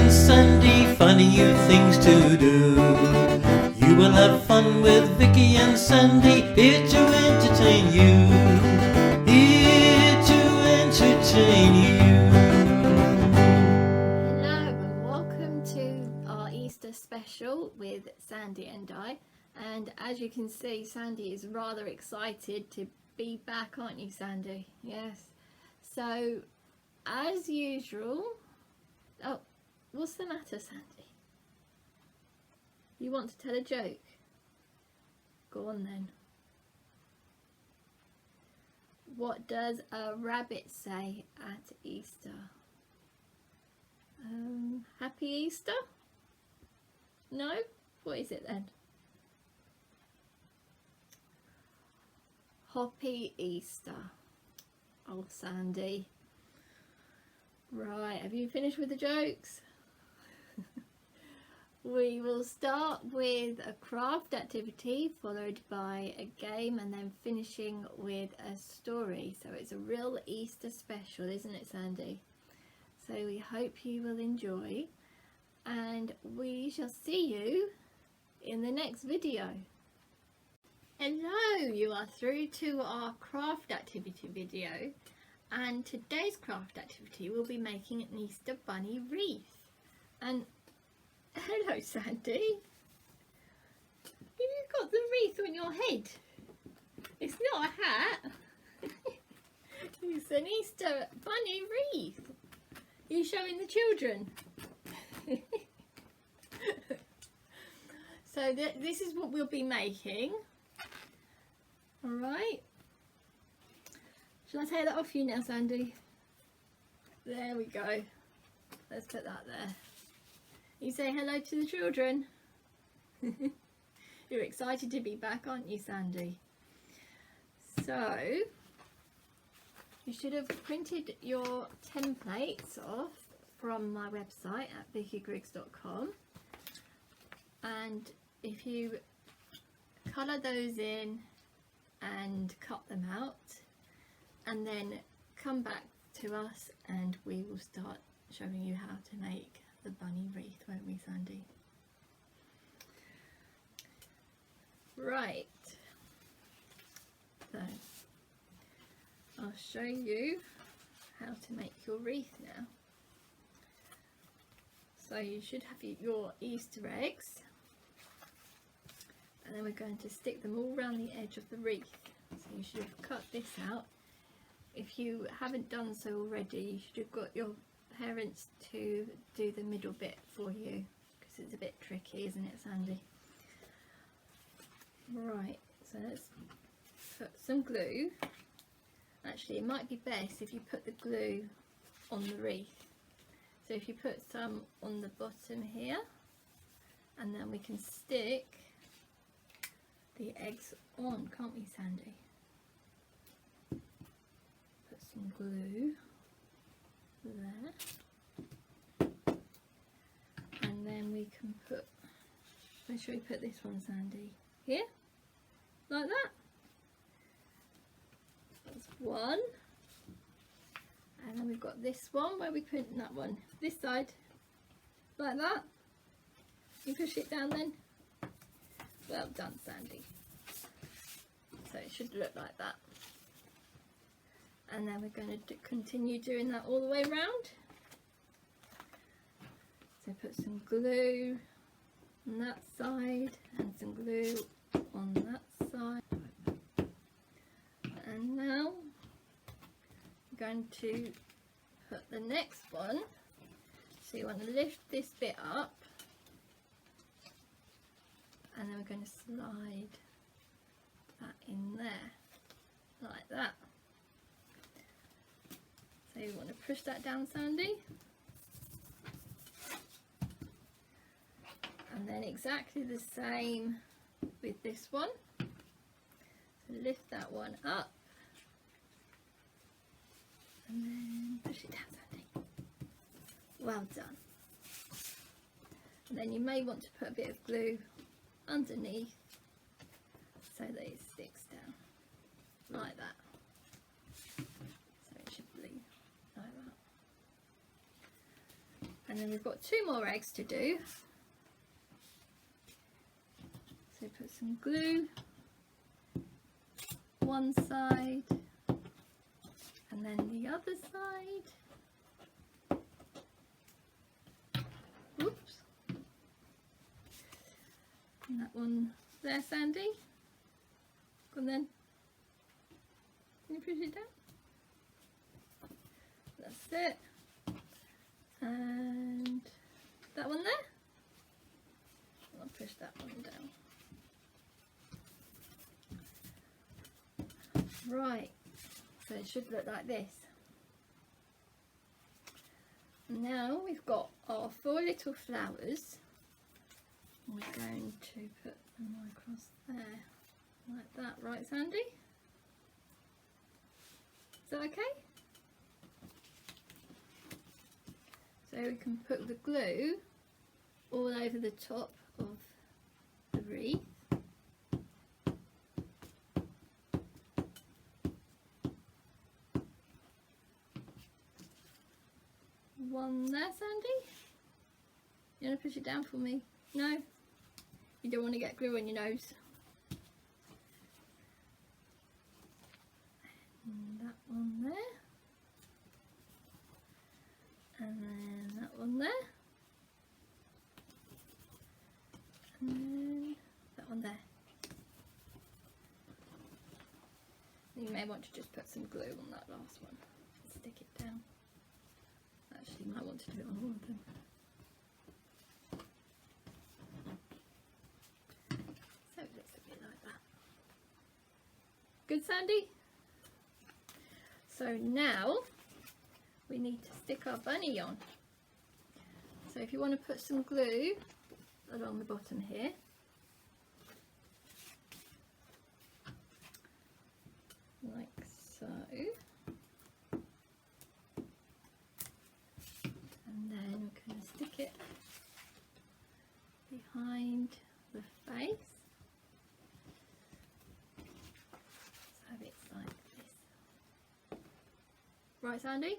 and Sandy finding you things to do. You will have fun with Vicki and Sandy, here to entertain you. Here to entertain you. Hello and welcome to our Easter special with Sandy and I. And as you can see, Sandy is rather excited to be back, aren't you, Sandy? Yes. So, as usual... Oh, what's the matter, Sandy? You want to tell a joke? Go on then. What does a rabbit say at Easter? Happy Easter? No? What is it then? Hoppy Easter. Oh, Sandy. Right, have you finished with the jokes? We will start with a craft activity followed by a game and then finishing with a story. So it's a real Easter special, isn't it, Sandy? So we hope you will enjoy and we shall see you in the next video. Hello, you are through to our craft activity video, and today's craft activity will be making an Easter Bunny wreath. And hello, Sandy. You've got the wreath on your head. It's not a hat. It's an Easter Bunny wreath. Are you showing the children? So this is what we'll be making. Alright. Shall I take that off you now, Sandy? There we go. Let's put that there. You say hello to the children. You're excited to be back, aren't you, Sandy? So, you should have printed your templates off from my website at vickygriggs.com, and if you colour those in and cut them out and then come back to us and we will start showing you how to make the bunny wreath, won't we, Sandy? Right, so I'll show you how to make your wreath now. So you should have your Easter eggs, and then we're going to stick them all around the edge of the wreath. So you should have cut this out. If you haven't done so already, you should have got your parents to do the middle bit for you, because it's a bit tricky, isn't it, Sandy? Right, so let's put some glue. Actually, it might be best if you put the glue on the wreath. So if you put some on the bottom here, and then we can stick the eggs on, can't we, Sandy? Put some glue there, and then we can put, where should we put this one, Sandy? Here, like that. That's one, and then we've got this one, where we put that one, this side, like that. You push it down then. Well done, Sandy. So it should look like that. And then we're going to continue doing that all the way around. So put some glue on that side and some glue on that side. And now we're going to put the next one. So you want to lift this bit up, and then we're going to slide that in there, like that. So you want to push that down, Sandy. And then exactly the same with this one. So lift that one up, and then push it down, Sandy. Well done. And then you may want to put a bit of glue underneath so that it sticks down like that. So it should bleed like that. And then we've got 2 more eggs to do. So put some glue one side and then the other side. Oops. And that one there, Sandy. And then, can you push it down? That's it. And that one there. I'll push that one down. Right, so it should look like this. Now we've got our 4 little flowers. We're going to put them across there, like that, right Sandy? Is that okay? So we can put the glue all over the top of the wreath. One there, Sandy? You want to push it down for me? No? You don't want to get glue on your nose. And that one there. And then that one there. And then that one there. You may want to just put some glue on that last one. Stick it down. Actually, you might want to do it on all of them. So it looks a bit like that. Good, Sandy? So now we need to stick our bunny on. So if you want to put some glue along the bottom here. Like so. And then we're going to stick it behind the face. So it's like this. Right, Sandy?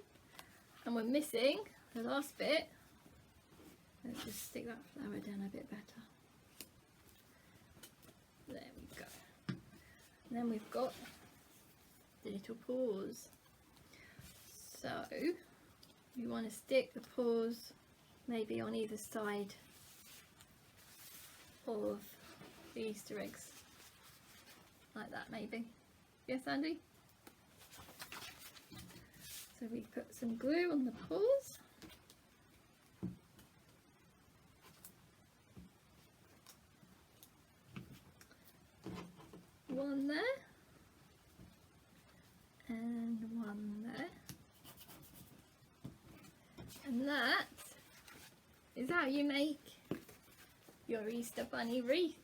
And we're missing the last bit. Let's just stick that flower down a bit better. There we go. And then we've got the little paws. So you want to stick the paws maybe on either side of the Easter eggs. Like that maybe. Yes, Andy? So we put some glue on the paws. One there. And one there. And that is how you make your Easter Bunny wreath.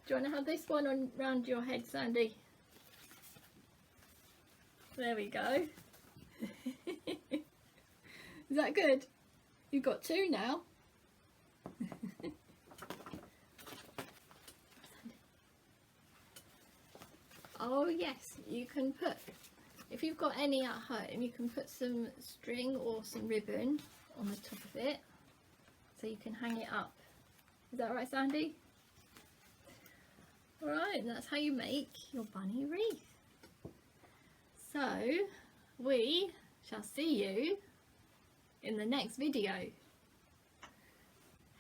Do you want to have this one on round your head, Sandy? There we go. Is that good? You've got 2 now. Oh yes, you can put, if you've got any at home, you can put some string or some ribbon on the top of it so you can hang it up. Is that right, Sandy? Alright, that's how you make your bunny wreath. So we shall see you in the next video.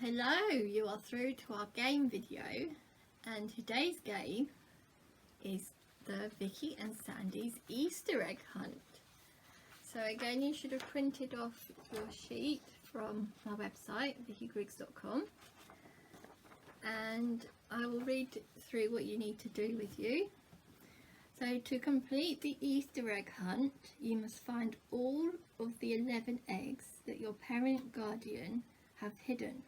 Hello, you are through to our game video, and today's game is the Vicky and Sandy's Easter egg hunt. So again, you should have printed off your sheet from our website, vickygriggs.com, and I will read through what you need to do with you. So to complete the Easter egg hunt, you must find all of the 11 eggs that your parent guardian have hidden.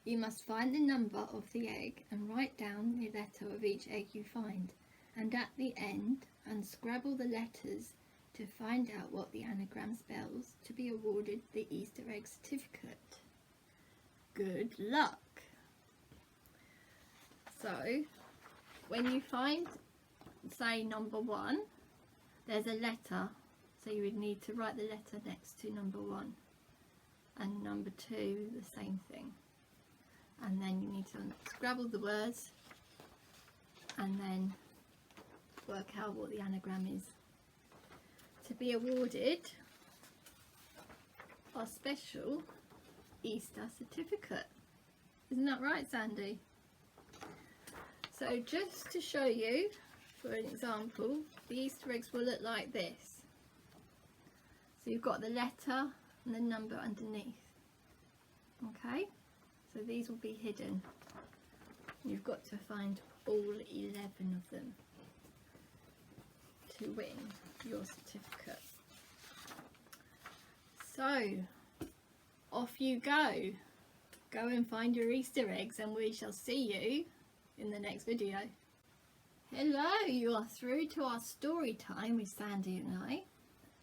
You must find the number of the egg and write down the letter of each egg you find, and at the end unscrabble the letters to find out what the anagram spells to be awarded the Easter egg certificate. Good luck! So when you find, say, number 1, there's a letter So you would need to write the letter next to number 1, and number 2 the same thing. And then you need to unscrabble the words and then work out what the anagram is. To be awarded our special Easter certificate. Isn't that right, Sandy? So just to show you, for an example, the Easter eggs will look like this. So you've got the letter and the number underneath. Okay, so these will be hidden. You've got to find all 11 of them to win your certificate. So off you go. Go and find your Easter eggs, and we shall see you in the next video. Hello, you are through to our story time with Sandy and I,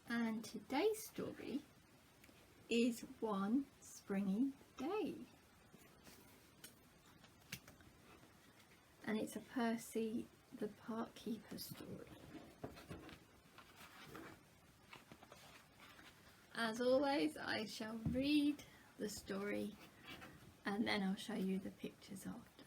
and today's story is One Springy Day, and it's a Percy the Park Keeper story. As always, I shall read the story and then I'll show you the pictures after.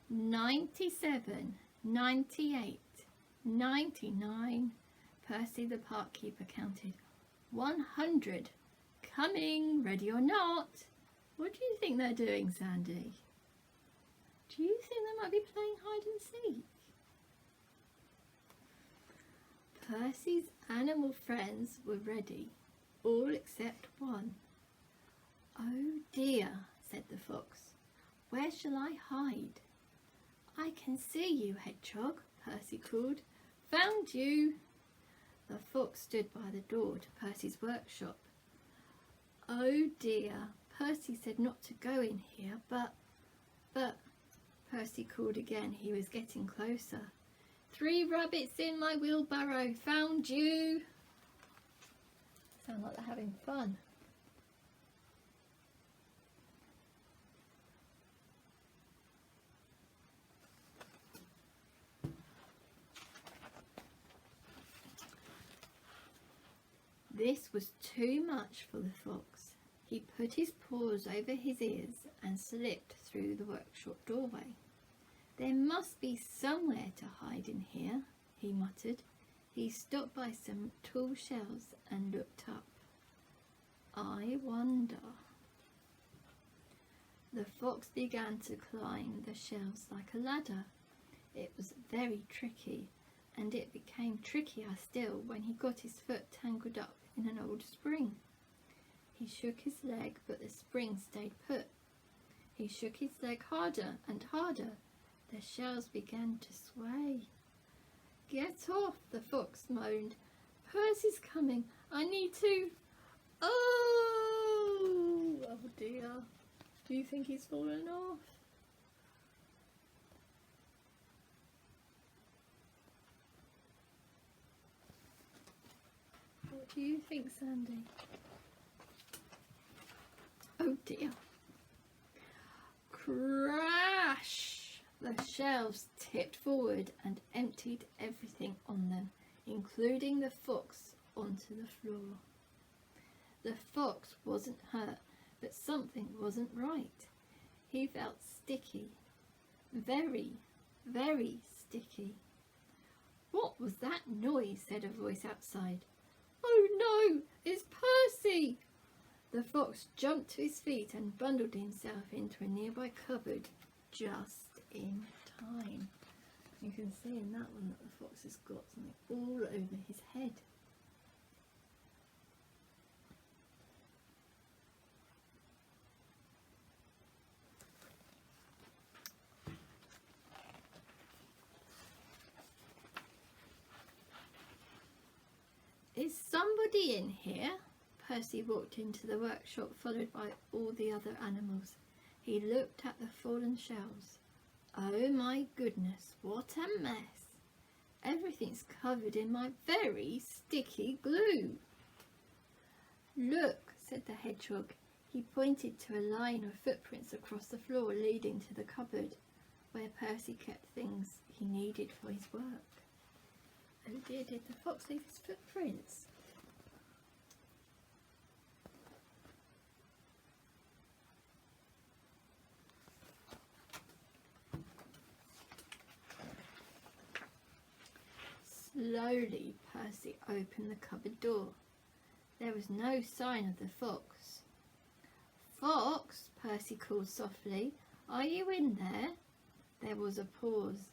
"97, 98, 99, Percy the Park Keeper counted. 100, coming, ready or not." What do you think they're doing, Sandy? Do you think they might be playing hide and seek? Percy's animal friends were ready, all except one. "Oh dear," said the fox, "where shall I hide?" "I can see you, Hedgehog," Percy called. "Found you." The fox stood by the door to Percy's workshop. "Oh dear, Percy said not to go in here, but, Percy called again. He was getting closer. "3 rabbits in my wheelbarrow, found you." Sound like they're having fun. This was too much for the fox. He put his paws over his ears and slipped through the workshop doorway. "There must be somewhere to hide in here," he muttered. He stopped by some tall shelves and looked up. "I wonder." The fox began to climb the shelves like a ladder. It was very tricky, and it became trickier still when he got his foot tangled up in an old spring. He shook his leg, but the spring stayed put. He shook his leg harder and harder. The shelves began to sway. "Get off," the fox moaned. "Percy's coming. I need to..." Oh dear. Do you think he's fallen off? What do you think, Sandy? Oh dear. Crash! The shelves tipped forward and emptied everything on them, including the fox, onto the floor. The fox wasn't hurt, but something wasn't right. He felt sticky. Very, very sticky. "What was that noise?" said a voice outside. "Oh no, it's Percy!" The fox jumped to his feet and bundled himself into a nearby cupboard just in time. You can see in that one that the fox has got something all over his head. "Is somebody in here?" Percy walked into the workshop, followed by all the other animals. He looked at the fallen shelves. "Oh my goodness, what a mess! Everything's covered in my very sticky glue." "Look," said the hedgehog. He pointed to a line of footprints across the floor leading to the cupboard where Percy kept things he needed for his work. Oh dear, did the fox leave his footprints? Slowly, Percy opened the cupboard door. There was no sign of the fox. "Fox," Percy called softly, "are you in there?" There was a pause.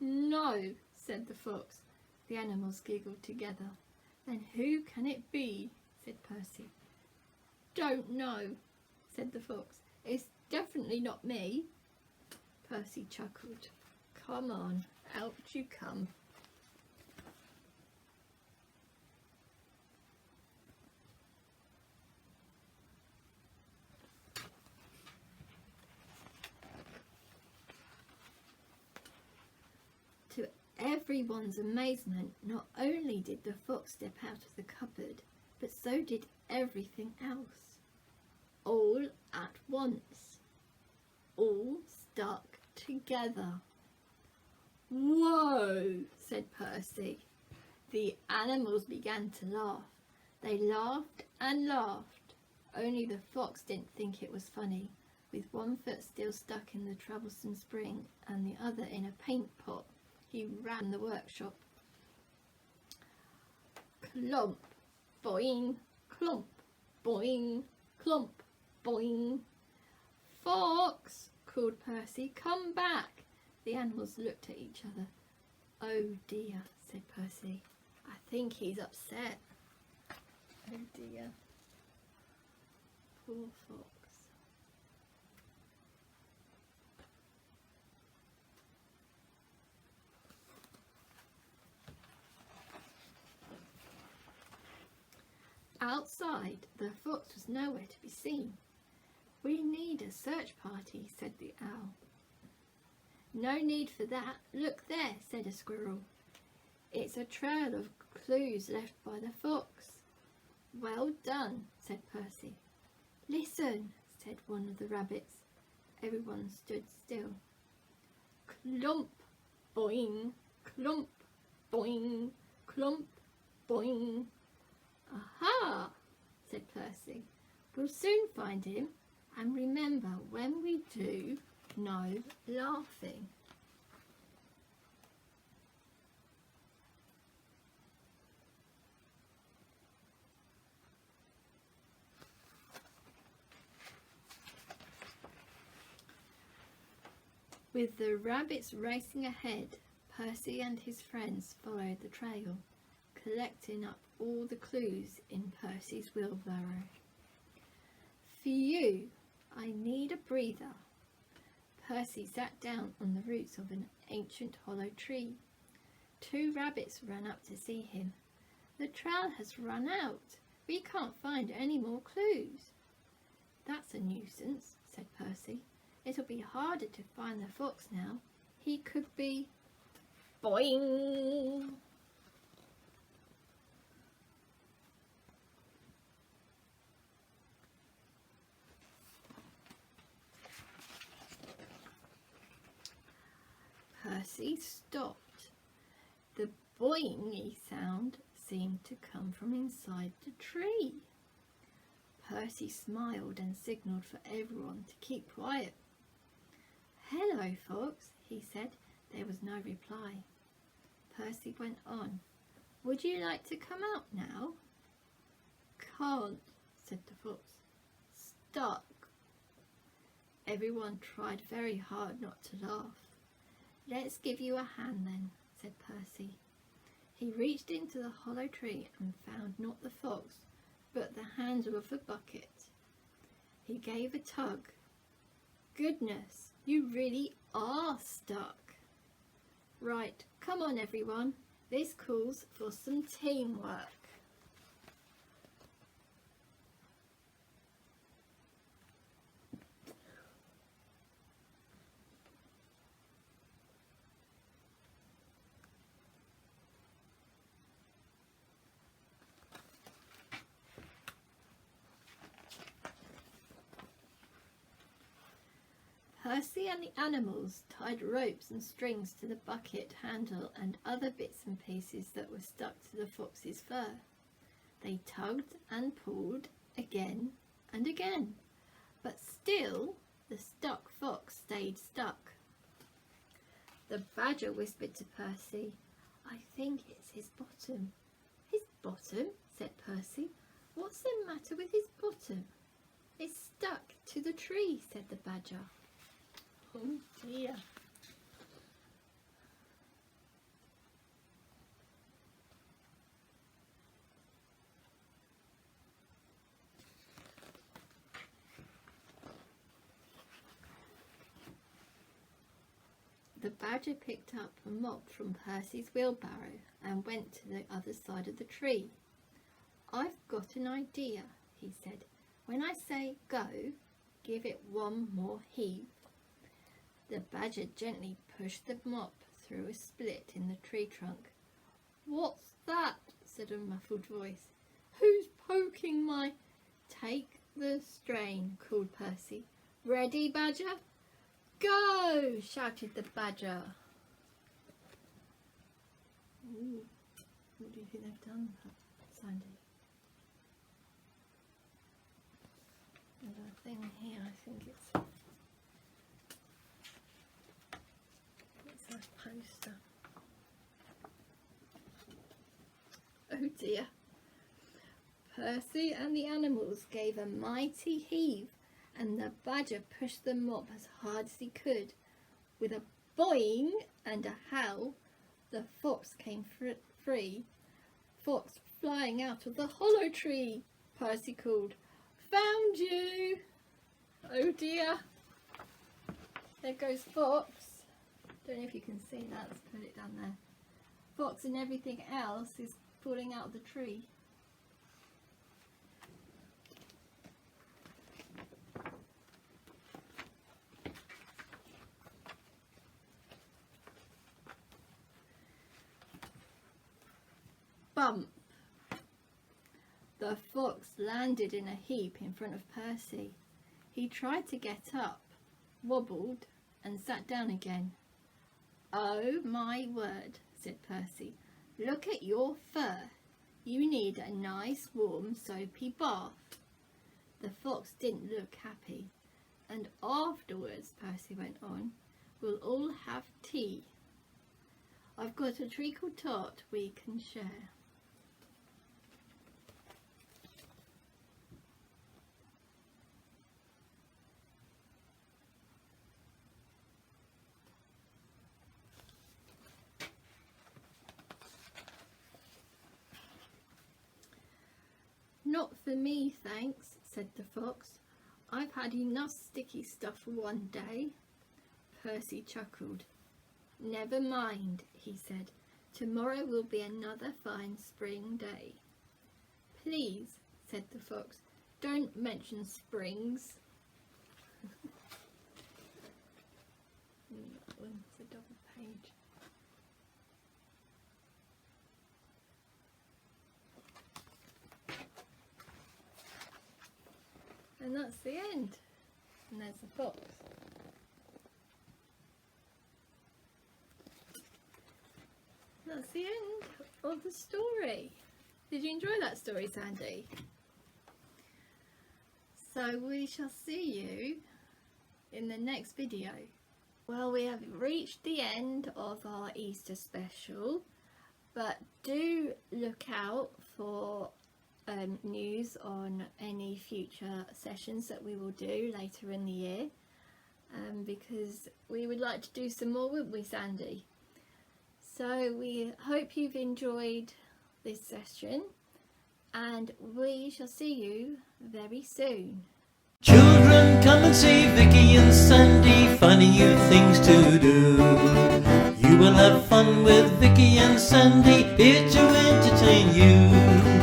"No," said the fox. The animals giggled together. "Then who can it be?" said Percy. "Don't know," said the fox. "It's definitely not me." Percy chuckled. "Come on, out you come." To everyone's amazement, not only did the fox step out of the cupboard, but so did everything else. All at once. All stuck together. "Whoa!" said Percy. The animals began to laugh. They laughed and laughed. Only the fox didn't think it was funny, with one foot still stuck in the troublesome spring and the other in a paint pot. He ran the workshop. Clomp, boing, clomp, boing, clomp, boing. "Fox," called Percy, "come back." The animals looked at each other. "Oh dear," said Percy. "I think he's upset." Oh dear. Poor fox. Outside, the fox was nowhere to be seen. "We need a search party," said the owl. "No need for that. Look there," said a squirrel. "It's a trail of clues left by the fox." "Well done," said Percy. "Listen," said one of the rabbits. Everyone stood still. Clomp, boing, clomp, boing, clomp, boing. "Aha!" said Percy. "We'll soon find him. And remember, when we do, no laughing." With the rabbits racing ahead, Percy and his friends followed the trail, collecting up all the clues in Percy's wheelbarrow. "Phew, I need a breather." Percy sat down on the roots of an ancient hollow tree. Two rabbits ran up to see him. "The trail has run out. We can't find any more clues." "That's a nuisance," said Percy. "It'll be harder to find the fox now. He could be..." Boing! Percy stopped. The boingy sound seemed to come from inside the tree. Percy smiled and signalled for everyone to keep quiet. "Hello, fox," he said. There was no reply. Percy went on. "Would you like to come out now?" "Can't," said the fox. "Stuck." Everyone tried very hard not to laugh. "Let's give you a hand then," said Percy. He reached into the hollow tree and found not the fox, but the handle of the bucket. He gave a tug. "Goodness, you really are stuck." "Right, come on everyone. This calls for some teamwork." Percy and the animals tied ropes and strings to the bucket handle and other bits and pieces that were stuck to the fox's fur. They tugged and pulled again and again, but still the stuck fox stayed stuck. The badger whispered to Percy, "I think it's his bottom." "His bottom?" said Percy. "What's the matter with his bottom?" "It's stuck to the tree," said the badger. Oh dear. The badger picked up a mop from Percy's wheelbarrow and went to the other side of the tree. "I've got an idea," he said. "When I say go, give it one more heave." The badger gently pushed the mop through a split in the tree trunk. "What's that?" said a muffled voice. "Who's poking my—" "Take the strain," called Percy. "Ready, badger?" "Go!" shouted the badger. Ooh, what do you think they've done, Sandy? There's a thing here, I think it's a poster. Oh dear. Percy and the animals gave a mighty heave, and the badger pushed the mop as hard as he could. With a boing and a howl, the fox came free. "Fox flying out of the hollow tree," Percy called. "Found you!" Oh dear. There goes Fox. Don't know if you can see that. Let's put it down there. Fox and everything else is falling out of the tree. Bump! The fox landed in a heap in front of Percy. He tried to get up, wobbled, and sat down again. "Oh my word," said Percy. "Look at your fur. You need a nice warm soapy bath." The fox didn't look happy. "And afterwards," Percy went on, "we'll all have tea. I've got a treacle tart we can share." "Not for me, thanks," said the fox. "I've had enough sticky stuff for one day." Percy chuckled. "Never mind," he said. "Tomorrow will be another fine spring day." "Please," said the fox, "don't mention springs." That one's a double page. And that's the end. And there's the fox. That's the end of the story. Did you enjoy that story, Sandy? So we shall see you in the next video. Well, we have reached the end of our Easter special, but do look out for news on any future sessions that we will do later in the year, because we would like to do some more, wouldn't we, Sandy? So we hope you've enjoyed this session, and we shall see you very soon. Children, come and see Vicki and Sandy, finding you things to do. You will have fun with Vicki and Sandy, here to entertain you.